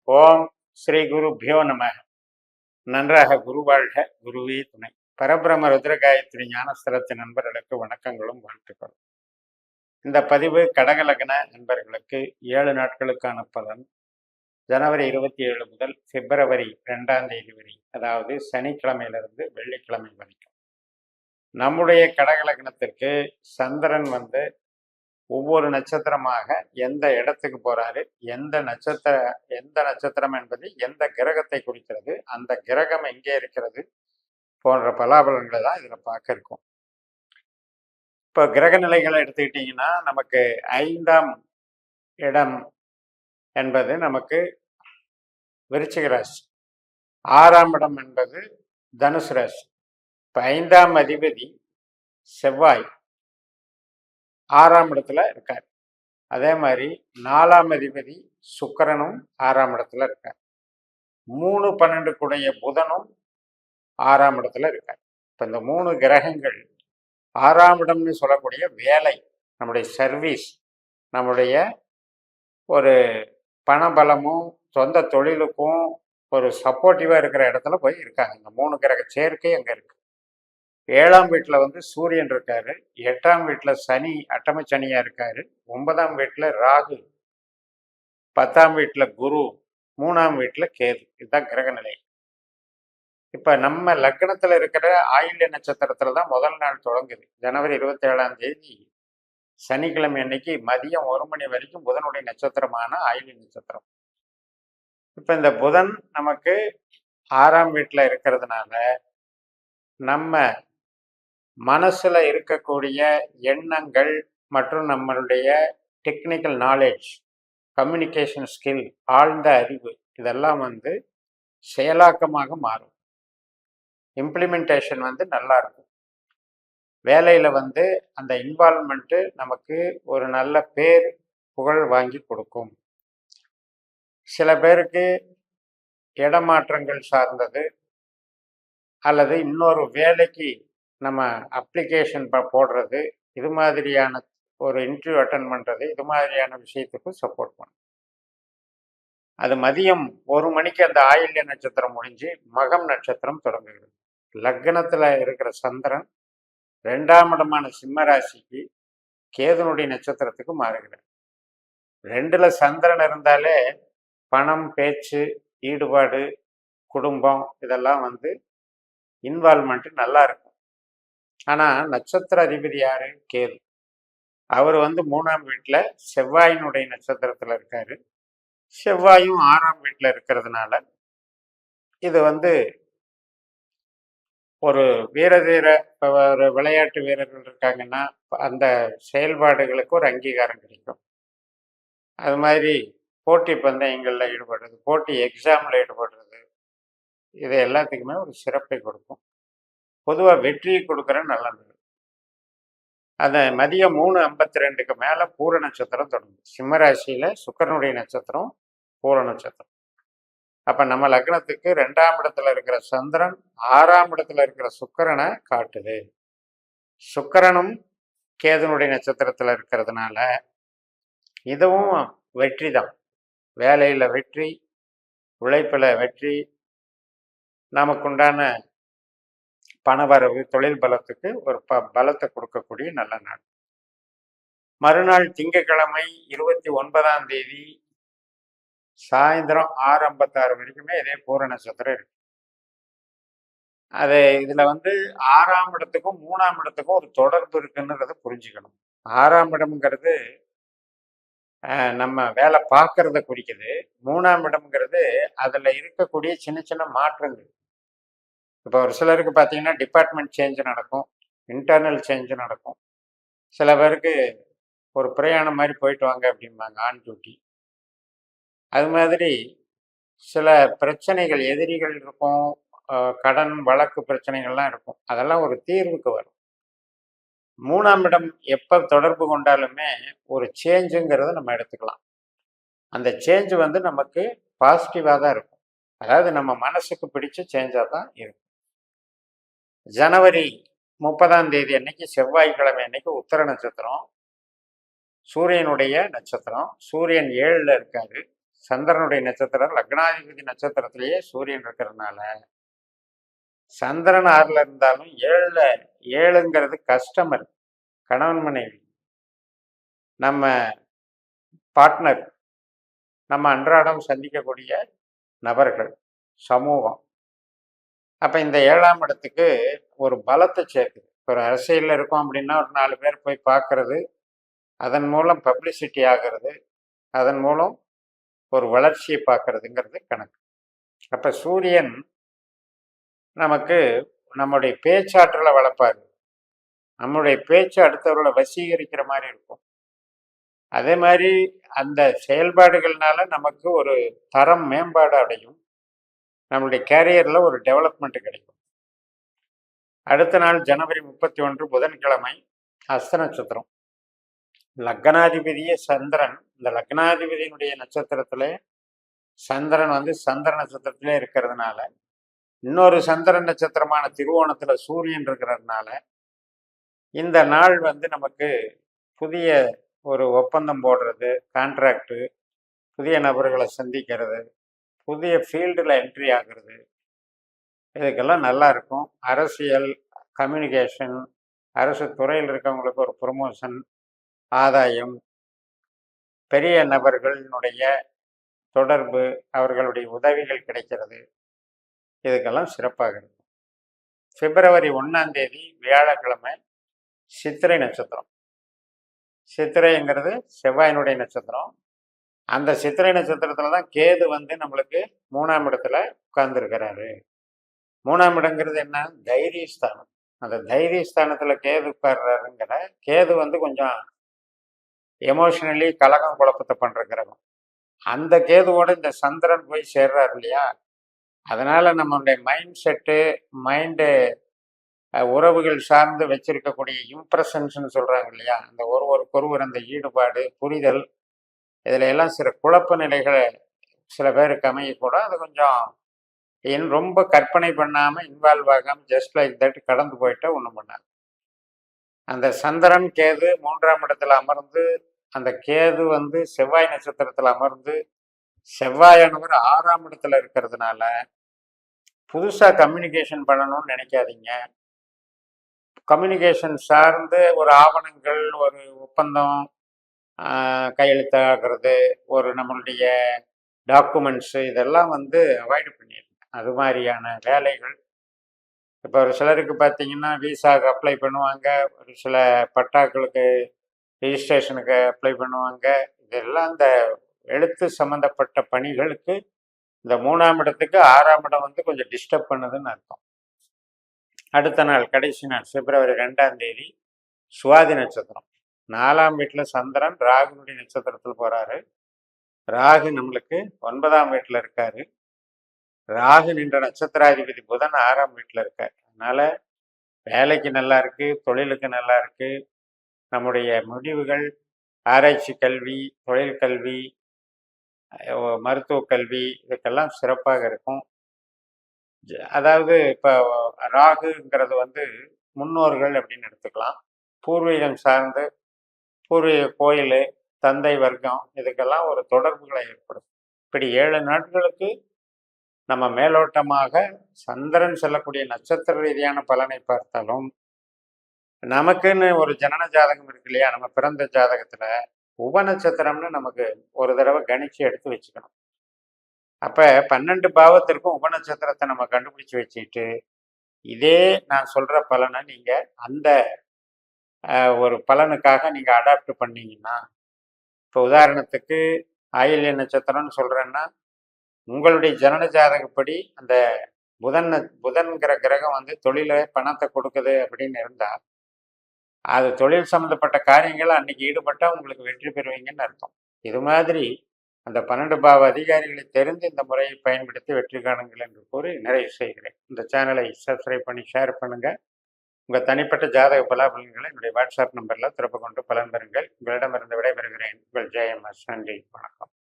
ஓம் ஸ்ரீ குருபியோ நம. நன்றாக குருவாழ்க, குருவே துணை. பரபிரம ருத்ரகாயத்ரி ஞானஸ்தலத்து நண்பர்களுக்கு வணக்கங்களும் வாழ்த்துக்களும். இந்த பதிவு கடகலக்ன நண்பர்களுக்கு 7 நாட்களுக்கான பலன். ஜனவரி 27 முதல் பிப்ரவரி 2ஆம் தேதி வரை, அதாவது சனிக்கிழமையிலிருந்து வெள்ளிக்கிழமை வரைக்கும். நம்முடைய கடகலக்னத்திற்கு சந்திரன் ஒவ்வொரு நட்சத்திரமாக எந்த இடத்துக்கு போறாரு, எந்த நட்சத்திரம் என்பது எந்த கிரகத்தை குறிக்கிறது, அந்த கிரகம் எங்கே இருக்கிறது போன்ற பலாபலன்களை தான் இதுல பார்க்க இருக்கும். இப்போ கிரக நிலைகளை எடுத்துக்கிட்டீங்கன்னா, நமக்கு 5ஆம் இடம் என்பது நமக்கு விருச்சிக ராசி, 6ஆம் இடம் என்பது தனுசு ராசி. இப்போ 5ஆம் அதிபதி செவ்வாய் 6ஆம் இடத்துல இருக்கார். அதே மாதிரி 4ஆம் அதிபதி சுக்கிரனும் 6ஆம் இடத்துல இருக்கார். 3, 12 கூடிய புதனும் 6ஆம் இடத்துல இருக்கார். இப்போ இந்த 3 கிரகங்கள் 6ஆம் இடம்னு சொல்லக்கூடிய வேலை, நம்முடைய சர்வீஸ், நம்முடைய ஒரு பணபலமும் சொந்த தொழிலுக்கும் ஒரு சப்போர்ட்டிவா இருக்கிற இடத்துல போய் இருக்காங்க. இந்த 3 கிரக சேர்க்கை அங்க இருக்கு. 7ஆம் வீட்டில் சூரியன் இருக்காரு, 8ஆம் வீட்டில் சனி அட்டம சனியா இருக்காரு, 9ஆம் வீட்டில் ராகு, 10ஆம் வீட்டில் குரு, 3ஆம் வீட்டில் கேது. இதுதான் கிரக நிலை. இப்ப நம்ம லக்னத்துல இருக்கிற ஆயில்ய நட்சத்திரத்துல தான் முதல் நாள் தொடங்குது. ஜனவரி 27ஆம் தேதி சனிக்கிழமை அன்னைக்கு மதியம் 1 மணி வரைக்கும் புதனுடைய நட்சத்திரமான ஆயில்ய நட்சத்திரம். இப்ப இந்த புதன் நமக்கு 6ஆம் வீட்டுல இருக்கிறதுனால நம்ம மனசுல இருக்கக்கூடிய எண்ணங்கள் மற்றும் நம்மளுடைய டெக்னிக்கல் நாலேஜ், கம்யூனிகேஷன் ஸ்கில், ஆழ்ந்த அறிவு, இதெல்லாம் செயலாக்கமாக மாறும். இம்ப்ளிமெண்டேஷன் நல்லா இருக்கும். வேலையில அந்த இன்வால்மெண்ட்டு நமக்கு ஒரு நல்ல பேர் புகழ் வாங்கி கொடுக்கும். சில பேருக்கு இடமாற்றங்கள் சார்ந்தது, அல்லது இன்னொரு வேலைக்கு நம்ம அப்ளிகேஷன் போடுறது, இது மாதிரியான ஒரு இன்டர்வியூ அட்டன் பண்றது, இது மாதிரியான விஷயத்துக்கு சப்போர்ட் பண்ணும். அது மதியம் 1 மணிக்கு அந்த ஆயில்ய நட்சத்திரம் முடிஞ்சு மகம் நட்சத்திரம் தொடங்குகிறது. லக்னத்துல இருக்கிற சந்திரன் 2ஆம் இடமான சிம்ம ராசிக்கு கேதுனுடைய நட்சத்திரத்துக்கு மாறுகிறார். 2ல சந்திரன் இருந்தாலே பணம், பேச்சு, ஈடுபாடு, குடும்பம், இதெல்லாம் இன்வால்மெண்ட் நல்லா இருக்கும். ஆனா நட்சத்திர அதிபதி யாரு? கேது. அவர் 3ஆம் வீட்டுல செவ்வாயினுடைய நட்சத்திரத்துல இருக்காரு. செவ்வாயும் 6ஆம் வீட்டுல இருக்கிறதுனால இது ஒரு வீரதீர, ஒரு விளையாட்டு வீரர்கள் இருக்காங்கன்னா அந்த செயல்பாடுகளுக்கு ஒரு அங்கீகாரம் கிடைக்கும். அது மாதிரி போட்டி பந்தயங்களில் ஈடுபடுறது, போட்டி எக்ஸாமில் ஈடுபடுறது, இது எல்லாத்துக்குமே ஒரு சிறப்பை கொடுக்கும். பொதுவாக வெற்றியை கொடுக்குற நல்லது. அந்த மதியம் 3:52க்கு மேலே பூர நட்சத்திரம் தொடங்கும். சிம்மராசியில் சுக்கிரனுடைய நட்சத்திரம் பூர நட்சத்திரம். அப்போ நம்ம லக்னத்துக்கு 2ஆம் இடத்துல இருக்கிற சந்திரன் 6ஆம் இடத்துல இருக்கிற சுக்கிரனை காட்டுது. சுக்கிரனும் கேதுனுடைய நட்சத்திரத்தில் இருக்கிறதுனால இதுவும் வெற்றி தான். வேலையில் வெற்றி, உழைப்பில் வெற்றி, நமக்குண்டான பணவரவு, தொழில் பலத்துக்கு ஒரு பலத்தை கொடுக்கக்கூடிய நல்ல நாள். மறுநாள் திங்கட்கிழமை 29ஆம் தேதி சாயந்தரம் 6:56 வரைக்குமே இதே பூர நட்சத்திரம் இருக்கு. அது இதுல 6ஆம் இடத்துக்கும் 3ஆம் இடத்துக்கும் ஒரு தொடர்பு இருக்குன்றத புரிஞ்சுக்கணும். 6ஆம் இடம்ங்கிறது நம்ம வேலை பார்க்கறத குறிக்குது. 3ஆம் இடம்ங்கிறது அதுல இருக்கக்கூடிய சின்ன சின்ன மாற்றங்கள். இப்போ ஒரு சிலருக்கு பார்த்தீங்கன்னா டிபார்ட்மெண்ட் சேஞ்ச் நடக்கும், இன்டர்னல் சேஞ்ச் நடக்கும். சில பேருக்கு ஒரு பிரயாணம் மாதிரி போயிட்டு வாங்க அப்படிம்பாங்க, ஆன் டியூட்டி. அது மாதிரி சில பிரச்சனைகள், எதிரிகள் இருக்கும், கடன் வழக்கு பிரச்சனைகள்லாம் இருக்கும். அதெல்லாம் ஒரு தீர்வுக்கு வரும். 3ஆம் இடம் எப்போ தொடர்பு கொண்டாலுமே ஒரு சேஞ்சுங்கிறத நம்ம எடுத்துக்கலாம். அந்த சேஞ்ச் நமக்கு பாசிட்டிவாக தான் இருக்கும். அதாவது நம்ம மனசுக்கு பிடிச்ச சேஞ்சாக தான் இருக்கும். ஜனவரி 30ஆம் தேதி அன்னைக்கு செவ்வாய்க்கிழமை அன்னைக்கு உத்தர நட்சத்திரம், சூரியனுடைய நட்சத்திரம். சூரியன் 7ல் இருக்காரு, சந்திரனுடைய நட்சத்திரம் லக்னாதிபதி நட்சத்திரத்திலேயே சூரியன் இருக்கிறதுனால சந்திரன் 6ல் இருந்தாலும் 7ங்கிறது கஸ்டமர், கணவன் மனைவி, நம்ம பார்ட்னர், நம்ம அன்றாடம் சந்திக்கக்கூடிய நபர்கள், சமூகம். அப்போ இந்த 7ஆம் இடத்துக்கு ஒரு பலத்தை சேர்க்குது. ஒரு அரசியலில் இருக்கோம் அப்படின்னா ஒரு 4 பேர் போய் பார்க்கறது, அதன் மூலம் பப்ளிசிட்டி ஆகிறது, அதன் மூலம் ஒரு வளர்ச்சியை பார்க்கறதுங்கிறது கணக்கு. அப்போ சூரியன் நமக்கு நம்முடைய பேச்சாற்றலை வளர்ப்பாரு, நம்முடைய பேச்சு அடுத்தவர்களை வசீகரிக்கிற மாதிரி இருக்கும். அதே மாதிரி அந்த செயல்பாடுகள்னால நமக்கு ஒரு தரம் மேம்பாடு அடையும், நம்மளுடைய கேரியரில் ஒரு டெவலப்மெண்ட் கிடைக்கும். அடுத்த நாள் ஜனவரி 31 புதன்கிழமை, ஹஸ்த நட்சத்திரம். லக்னாதிபதியே சந்திரன். இந்த லக்னாதிபதியினுடைய நட்சத்திரத்தில் சந்திரன் சந்திர நட்சத்திரத்திலே இருக்கிறதுனால, இன்னொரு சந்திரன் நட்சத்திரமான திருவோணத்தில் சூரியன் இருக்கிறதுனால இந்த நாள் நமக்கு புதிய ஒரு ஒப்பந்தம் போடுறது, கான்ட்ராக்டு, புதிய நபர்களை சந்திக்கிறது, புதிய ஃபீல்டில் என்ட்ரி ஆகிறது, இதுக்கெல்லாம் நல்லா இருக்கும். அரசியல், கம்யூனிகேஷன், அரசு துறையில் இருக்கவங்களுக்கு ஒரு ப்ரொமோஷன், ஆதாயம், பெரிய நபர்களினுடைய தொடர்பு, அவர்களுடைய உதவிகள் கிடைக்கிறது, இதுக்கெல்லாம் சிறப்பாக இருக்கும். பிப்ரவரி 1ஆம் தேதி வியாழக்கிழமை, சித்திரை நட்சத்திரம். சித்திரைங்கிறது செவ்வாயினுடைய நட்சத்திரம். அந்த சித்திரை நட்சத்திரத்துல தான் கேது நம்மளுக்கு 3ஆம் இடத்துல உட்கார்ந்துருக்கிறாரு. 3ஆம் இடங்கிறது என்ன? தைரியஸ்தானம். அந்த தைரியஸ்தானத்துல கேது உட்கார்றாருங்கிற கேது கொஞ்சம் எமோஷனலி கலகம் குழப்பத்தை பண்ற கிரகம். அந்த கேதுவோட இந்த சந்திரன் போய் சேர்றாரு இல்லையா, அதனால நம்மளுடைய மைண்ட் செட்டு, மைண்டு உறவுகள் சார்ந்து வச்சிருக்கக்கூடிய இம்ப்ரெஷன்ஸ்ன்னு சொல்றாங்க இல்லையா, அந்த ஒருவருக்கொருவர் அந்த ஈடுபாடு, புரிதல், இதுல எல்லாம் சில குழப்ப நிலைகளை சில பேருக்கு அமையக்கூட அது கொஞ்சம் ரொம்ப கற்பனை பண்ணாம இன்வால்வ் ஆகாம ஜஸ்ட் லைக் தட் கடந்து போயிட்டா ஒன்றும் பண்ணாது. அந்த சந்திரன் கேது 3ஆம் இடத்துல அமர்ந்து, அந்த கேது செவ்வாய் நட்சத்திரத்தில் அமர்ந்து, செவ்வாயானவர் 6ஆம் இடத்துல இருக்கிறதுனால புதுசா கம்யூனிகேஷன் பண்ணணும்னு நினைக்காதீங்க. கம்யூனிகேஷன் சார்ந்து ஒரு ஆவணங்கள், ஒரு ஒப்பந்தம் கையெழுத்தாகிறது, ஒரு நம்மளுடைய டாக்குமெண்ட்ஸு, இதெல்லாம் அவாய்டு பண்ணிடுங்க. அது மாதிரியான வேலைகள். இப்போ ஒரு சிலருக்கு பார்த்தீங்கன்னா விசாவுக்கு அப்ளை பண்ணுவாங்க, ஒரு சில பட்டாக்களுக்கு ரிஜிஸ்ட்ரேஷனுக்கு அப்ளை பண்ணுவாங்க. இதெல்லாம் இந்த எழுத்து சம்மந்தப்பட்ட பணிகளுக்கு இந்த 3ஆம் இடத்துக்கு 6ஆம் இடம் கொஞ்சம் டிஸ்டர்ப் பண்ணுதுன்னு அர்த்தம். அடுத்த நாள், கடைசி நாள், பிப்ரவரி 2ஆம் தேதி, சுவாதி நட்சத்திரம். 4ஆம் வீட்டில் சந்திரன் ராகுனுடைய நட்சத்திரத்தில் போறாரு. ராகு நம்மளுக்கு 9ஆம் வீட்டில் இருக்காரு. ராகு நின்ற நட்சத்திராதிபதி புதன் 6ஆம் வீட்டில் இருக்கார். அதனால வேலைக்கு நல்லா இருக்கு, தொழிலுக்கு நல்லா இருக்கு. நம்முடைய முடிவுகள், ஆராய்ச்சி கல்வி, தொழில் கல்வி, மருத்துவ கல்வி, இதுக்கெல்லாம் சிறப்பாக இருக்கும். அதாவது இப்போ ராகுங்கிறது முன்னோர்கள் அப்படின்னு எடுத்துக்கலாம். பூர்வீகம் சார்ந்து, பூர்வீக கோயில், தந்தை வர்க்கம், இதுக்கெல்லாம் ஒரு தொடர்புகளை ஏற்படும். இப்படி 7 நாட்களுக்கு நம்ம மேலோட்டமாக சந்திரன் செல்லக்கூடிய நட்சத்திர ரீதியான பலனை பார்த்தாலும், நமக்குன்னு ஒரு ஜனன ஜாதகம் இருக்கு இல்லையா, நம்ம பிறந்த ஜாதகத்துல உப நட்சத்திரம்னு நமக்கு ஒரு தடவை கணிச்சு எடுத்து வச்சுக்கணும். அப்ப 12 பாவத்திற்கும் உப நட்சத்திரத்தை நம்ம கண்டுபிடிச்சு வச்சுக்கிட்டு, இதே நான் சொல்ற பலனை நீங்க அந்த ஒரு பலனுக்காக நீங்க அடாப்ட் பண்ணீங்கன்னா, இப்போ உதாரணத்துக்கு ஆயில்ய நட்சத்திரம்னு சொல்றேன்னா, உங்களுடைய ஜனன ஜாதகப்படி அந்த புதன்கிற கிரகம் தொழிலை பணத்தை கொடுக்குது அப்படின்னு இருந்தா, அது தொழில் சம்மந்தப்பட்ட காரியங்களை அன்னைக்கு ஈடுபட்டா உங்களுக்கு வெற்றி பெறுவீங்கன்னு அர்த்தம். இது மாதிரி அந்த 12 பாவ அதிகாரிகளை தெரிந்து இந்த முறையை பயன்படுத்தி வெற்றி காணுங்கள் என்று கூறி நிறைவு செய்கிறேன். இந்த சேனலை சப்ஸ்கிரைப் பண்ணி ஷேர் பண்ணுங்க. உங்கள் தனிப்பட்ட ஜாதக பலாபலன்களை என்னுடைய வாட்ஸ்அப் நம்பரில் திறப்பு கொண்டு பலன் பெறுங்கள். உங்களிடமிருந்து விடைபெறுகிறேன். உங்கள் ஜெயம்எஸ். நன்றி, வணக்கம்.